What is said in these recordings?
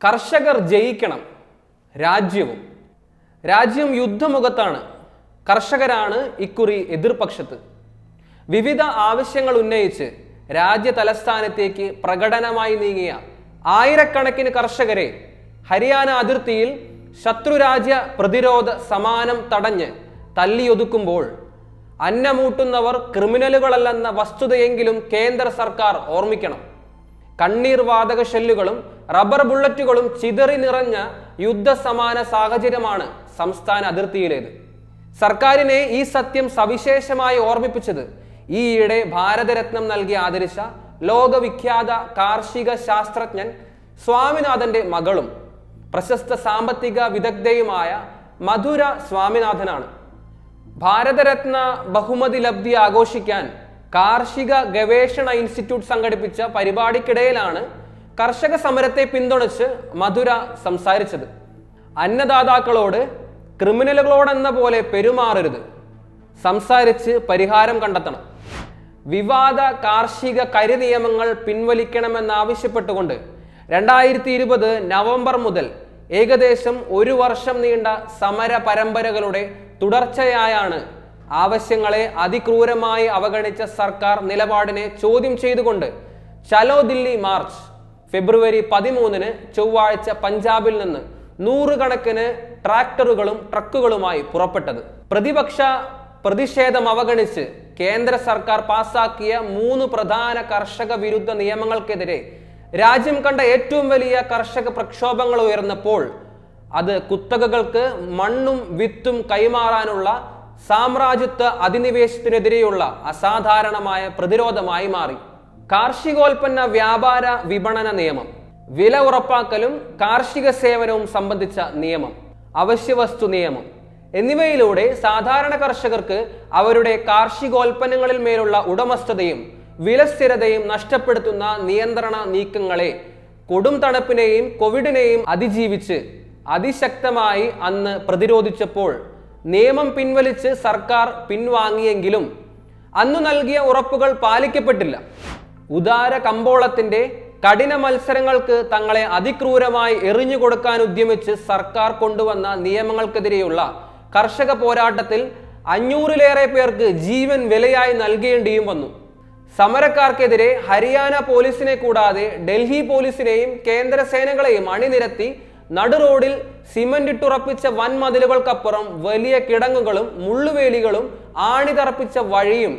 കർഷകർ ജയിക്കണം, രാജ്യം യുദ്ധമുഖത്താണ്. കർഷകരാണ് ഇക്കുറി എതിർപക്ഷത്ത്. വിവിധ ആവശ്യങ്ങൾ ഉന്നയിച്ച് രാജ്യ തലസ്ഥാനത്തേക്ക് പ്രകടനമായി നീങ്ങിയ ആയിരക്കണക്കിന് കർഷകരെ ഹരിയാന അതിർത്തിയിൽ ശത്രുരാജ്യ പ്രതിരോധ സമാനം തടഞ്ഞ് തല്ലിയൊതുക്കുമ്പോൾ അന്നമൂട്ടുന്നവർ ക്രിമിനലുകളല്ലെന്ന വസ്തുതയെങ്കിലും കേന്ദ്ര സർക്കാർ ഓർമ്മിക്കണം. കണ്ണീർ വാതക ഷെല്ലുകളും റബ്ബർ ബുള്ളറ്റുകളും ചിതറി നിറഞ്ഞ യുദ്ധസമാന സാഹചര്യമാണ് സംസ്ഥാന അതിർത്തിയിലേത്. സർക്കാരിനെ ഈ സത്യം സവിശേഷമായി ഓർമ്മിപ്പിച്ചത് ഈയിടെ ഭാരതരത്നം നൽകി ആദരിച്ച ലോകവിഖ്യാത കാർഷിക ശാസ്ത്രജ്ഞൻ സ്വാമിനാഥന്റെ മകളും പ്രശസ്ത സാമ്പത്തിക വിദഗ്ധയുമായ മധുര സ്വാമിനാഥനാണ്. ഭാരതരത്ന ബഹുമതി ലബ്ധി ആഘോഷിക്കാൻ കാർഷിക ഗവേഷണ ഇൻസ്റ്റിറ്റ്യൂട്ട് സംഘടിപ്പിച്ച പരിപാടിക്കിടയിലാണ് കർഷക സമരത്തെ പിന്തുണച്ച് മധുര സംസാരിച്ചത്. അന്നദാതാക്കളോട് ക്രിമിനലുകളോടെന്ന പോലെ പെരുമാറരുത്, സംസാരിച്ച് പരിഹാരം കണ്ടെത്തണം. വിവാദ കാർഷിക കരിനിയമങ്ങൾ പിൻവലിക്കണമെന്നാവശ്യപ്പെട്ടുകൊണ്ട് 2020 നവംബർ മുതൽ ഏകദേശം 1 വർഷം നീണ്ട സമര പരമ്പരകളുടെ തുടർച്ചയായാണ് ആവശ്യങ്ങളെ അതിക്രൂരമായി അവഗണിച്ച സർക്കാർ നിലപാടിനെ ചോദ്യം ചെയ്തുകൊണ്ട് ചലോ ദില്ലി മാർച്ച് ഫെബ്രുവരി 13 ചൊവ്വാഴ്ച പഞ്ചാബിൽ നിന്ന് 100 കണക്കിന് ട്രാക്ടറുകളും ട്രക്കുകളുമായി പുറപ്പെട്ടത്. പ്രതിപക്ഷ പ്രതിഷേധം അവഗണിച്ച് കേന്ദ്ര സർക്കാർ പാസാക്കിയ 3 പ്രധാന കർഷക വിരുദ്ധ നിയമങ്ങൾക്കെതിരെ രാജ്യം കണ്ട ഏറ്റവും വലിയ കർഷക പ്രക്ഷോഭങ്ങൾ ഉയർന്നപ്പോൾ അത് കുത്തകകൾക്ക് മണ്ണും വിത്തും കൈമാറാനുള്ള സാമ്രാജ്യത്വ അധിനിവേശത്തിനെതിരെയുള്ള അസാധാരണമായ പ്രതിരോധമായി മാറി. കാർഷികോൽപ്പന്ന വ്യാപാര വിപണന നിയമം, വില ഉറപ്പാക്കലും കാർഷിക സേവനവും സംബന്ധിച്ച നിയമം, അവശ്യവസ്തു നിയമം എന്നിവയിലൂടെ സാധാരണ കർഷകർക്ക് അവരുടെ കാർഷികോൽപ്പന്നങ്ങളിൽ മേലുള്ള ഉടമസ്ഥതയും വിലസ്ഥിരതയും നഷ്ടപ്പെടുത്തുന്ന നിയന്ത്രണ നീക്കങ്ങളെ കൊടും തണുപ്പിനെയും കോവിഡിനെയും അതിജീവിച്ച് അതിശക്തമായി അന്ന് പ്രതിരോധിച്ചപ്പോൾ നിയമം പിൻവലിച്ച് സർക്കാർ പിൻവാങ്ങിയെങ്കിലും അന്നു നൽകിയ ഉറപ്പുകൾ പാലിക്കപ്പെട്ടില്ല. ഉദാര കമ്പോളത്തിന്റെ കഠിന മത്സരങ്ങൾക്ക് തങ്ങളെ അതിക്രൂരമായി എറിഞ്ഞുകൊടുക്കാൻ ഉദ്യമിച്ച് സർക്കാർ കൊണ്ടുവന്ന നിയമങ്ങൾക്കെതിരെയുള്ള കർഷക പോരാട്ടത്തിൽ 500-ലേറെ പേർക്ക് ജീവൻ വിലയായി നൽകേണ്ടിയും വന്നു. സമരക്കാർക്കെതിരെ ഹരിയാന പോലീസിനെ കൂടാതെ ഡൽഹി പോലീസിനെയും കേന്ദ്ര സേനകളെയും അണിനിരത്തി നടുറോഡിൽ സിമന്റ് ഇട്ടുറപ്പിച്ച വൻമതിലുകൾക്കപ്പുറം വലിയ കിടങ്ങുകളും മുള്ളുവേലികളും ആണിതറപ്പിച്ച വഴിയും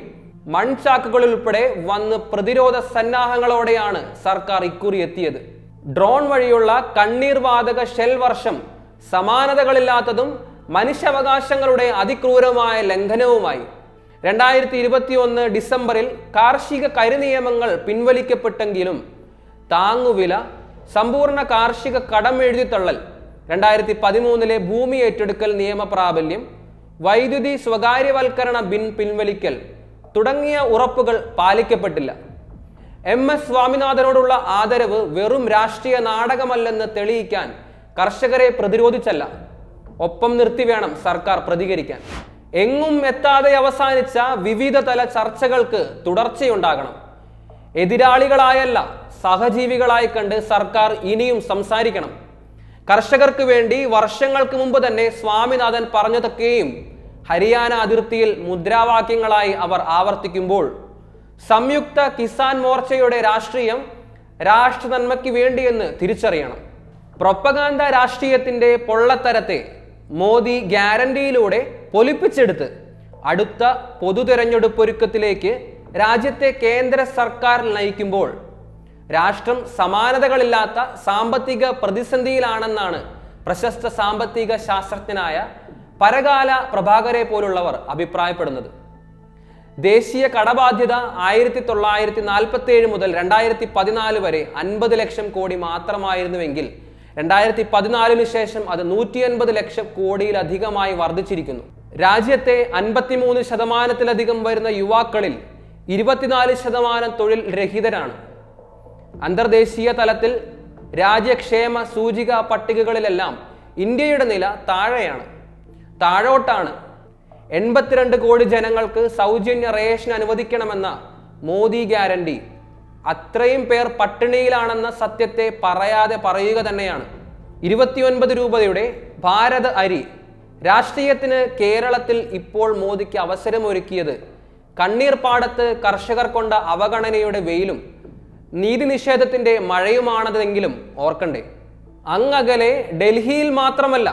മൺചാക്കുകളിൽ ഉൾപ്പെടെ വന്ന് പ്രതിരോധ സന്നാഹങ്ങളോടെയാണ് സർക്കാർ ഇക്കുറി എത്തിയത്. ഡ്രോൺ വഴിയുള്ള കണ്ണീർ വാതക ഷെൽ വർഷം സമാനതകളില്ലാത്തതും മനുഷ്യാവകാശങ്ങളുടെ അതിക്രൂരമായ ലംഘനവുമായി. 2021 ഡിസംബറിൽ കാർഷിക കരിനിയമങ്ങൾ പിൻവലിക്കപ്പെട്ടെങ്കിലും താങ്ങുവില, സമ്പൂർണ്ണ കാർഷിക കടം എഴുതിത്തള്ളൽ, 2013 ഭൂമി ഏറ്റെടുക്കൽ നിയമ പ്രാബല്യം, വൈദ്യുതി സ്വകാര്യവൽക്കരണ ബിൽ പിൻവലിക്കൽ തുടങ്ങിയ ഉറപ്പുകൾ പാലിക്കപ്പെട്ടില്ല. MS സ്വാമിനാഥനോടുള്ള ആദരവ് വെറും രാഷ്ട്രീയ നാടകമല്ലെന്ന് തെളിയിക്കാൻ കർഷകരെ പ്രതിരോധിച്ചല്ല, ഒപ്പം നിർത്തി വേണം സർക്കാർ പ്രതികരിക്കാൻ. എങ്ങും എത്താതെ അവസാനിച്ച വിവിധ തല ചർച്ചകൾക്ക് തുടർച്ചയുണ്ടാകണം. എതിരാളികളായല്ല, സഹജീവികളായി കണ്ട് സർക്കാർ ഇനിയും സംസാരിക്കണം. കർഷകർക്ക് വേണ്ടി വർഷങ്ങൾക്ക് മുമ്പ് തന്നെ സ്വാമിനാഥൻ പറഞ്ഞതൊക്കെയും ഹരിയാന അതിർത്തിയിൽ മുദ്രാവാക്യങ്ങളായി അവർ ആവർത്തിക്കുമ്പോൾ സംയുക്ത കിസാൻ മോർച്ചയുടെ രാഷ്ട്രീയം രാഷ്ട്ര നന്മയ്ക്ക് വേണ്ടിയെന്ന് തിരിച്ചറിയണം. പ്രൊപ്പഗാൻഡ രാഷ്ട്രീയത്തിന്റെ പൊള്ളത്തരത്തെ മോദി ഗ്യാരണ്ടിയിലൂടെ പൊലിപ്പിച്ചെടുത്ത് അടുത്ത പൊതു തെരഞ്ഞെടുപ്പൊരുക്കത്തിലേക്ക് രാജ്യത്തെ കേന്ദ്ര സർക്കാർ നയിക്കുമ്പോൾ രാഷ്ട്രം സമാനതകളില്ലാത്ത സാമ്പത്തിക പ്രതിസന്ധിയിലാണെന്നാണ് പ്രശസ്ത സാമ്പത്തിക ശാസ്ത്രജ്ഞനായ പരകാല പ്രഭാകരെ പോലുള്ളവർ അഭിപ്രായപ്പെടുന്നത്. ദേശീയ കടബാധ്യത 1947 മുതൽ 2014 വരെ 50 ലക്ഷം കോടി മാത്രമായിരുന്നുവെങ്കിൽ 2014 ശേഷം അത് 180 ലക്ഷം കോടിയിലധികമായി വർദ്ധിച്ചിരിക്കുന്നു. രാജ്യത്തെ 53% വരുന്ന യുവാക്കളിൽ 24% തൊഴിൽ രഹിതരാണ്. അന്തർദേശീയ തലത്തിൽ രാജ്യക്ഷേമ സൂചിക പട്ടികകളിലെല്ലാം ഇന്ത്യയുടെ നില താഴോട്ടാണ്. 82 കോടി ജനങ്ങൾക്ക് സൗജന്യ റേഷൻ അനുവദിക്കണമെന്ന മോദി ഗ്യാരണ്ടി അത്രയും പേർ പട്ടിണിയിലാണെന്ന സത്യത്തെ പറയാതെ പറയുക തന്നെയാണ്. 29 രൂപയുടെ ഭാരത അരി രാഷ്ട്രീയത്തിന് കേരളത്തിൽ ഇപ്പോൾ മോദിക്ക് അവസരമൊരുക്കിയത് കണ്ണീർപ്പാടത്ത് കർഷകർ കൊണ്ട അവഗണനയുടെ വെയിലും നീതി നിഷേധത്തിന്റെ മഴയുമാണതെങ്കിലും ഓർക്കണ്ടേ. അങ്ങകലെ ഡൽഹിയിൽ മാത്രമല്ല,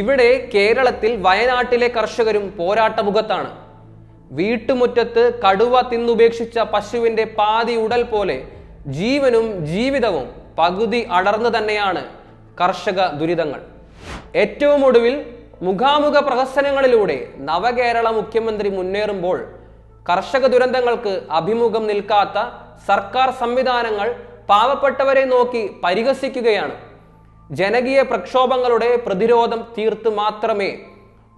ഇവിടെ കേരളത്തിൽ വയനാട്ടിലെ കർഷകരും പോരാട്ടമുഖത്താണ്. വീട്ടുമുറ്റത്ത് കടുവ തിന്നുപേക്ഷിച്ച പശുവിന്റെ പാതി ഉടൽ പോലെ ജീവനും ജീവിതവും പകുതി അടർന്നു തന്നെയാണ് കർഷക ദുരിതങ്ങൾ. ഏറ്റവും ഒടുവിൽ മുഖാമുഖ പ്രഹസനങ്ങളിലൂടെ നവകേരള മുഖ്യമന്ത്രി മുന്നേറുമ്പോൾ കർഷക ദുരന്തങ്ങൾക്ക് അഭിമുഖം നിൽക്കാത്ത സർക്കാർ സംവിധാനങ്ങൾ പാവപ്പെട്ടവരെ നോക്കി പരിഹസിക്കുകയാണ്. ജനകീയ പ്രക്ഷോഭങ്ങളുടെ പ്രതിരോധം തീർത്ത് മാത്രമേ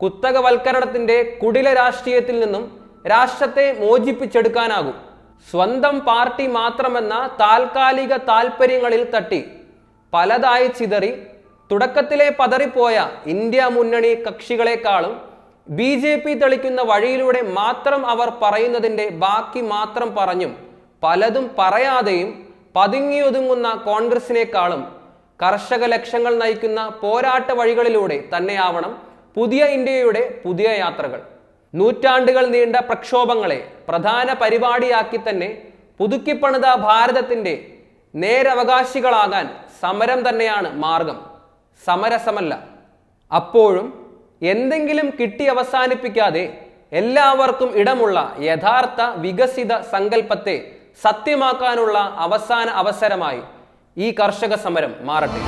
കുത്തകവൽക്കരണത്തിന്റെ കുടില രാഷ്ട്രീയത്തിൽ നിന്നും രാഷ്ട്രത്തെ മോചിപ്പിച്ചെടുക്കാനാകൂ. സ്വന്തം പാർട്ടി മാത്രമെന്ന താൽക്കാലിക താൽപര്യങ്ങളിൽ തട്ടി പലതായി ചിതറി തുടക്കത്തിലെ പതറിപ്പോയ ഇന്ത്യ മുന്നണി കക്ഷികളെക്കാളും BJP തെളിക്കുന്ന വഴിയിലൂടെ മാത്രം അവർ പറയുന്നതിൻ്റെ ബാക്കി മാത്രം പറഞ്ഞും പലതും പറയാതെയും പതുങ്ങിയൊതുങ്ങുന്ന കോൺഗ്രസിനേക്കാളും കർഷക ലക്ഷ്യങ്ങൾ നയിക്കുന്ന പോരാട്ട വഴികളിലൂടെ തന്നെയാവണം പുതിയ ഇന്ത്യയുടെ പുതിയ യാത്രകൾ. നൂറ്റാണ്ടുകൾ നീണ്ട പ്രക്ഷോഭങ്ങളെ പ്രധാന പരിപാടിയാക്കി തന്നെ പുതുക്കിപ്പണിത ഭാരതത്തിൻ്റെ നേരവകാശികളാകാൻ സമരം തന്നെയാണ് മാർഗം, സമരസമല്ല. അപ്പോഴും എന്തെങ്കിലും കിട്ടി അവസാനിപ്പിക്കാതെ എല്ലാവർക്കും ഇടമുള്ള യഥാർത്ഥ വികസിത സങ്കല്പത്തെ സത്യമാക്കാനുള്ള അവസാന അവസരമായി ഈ കർഷക സമരം മാറട്ടെ.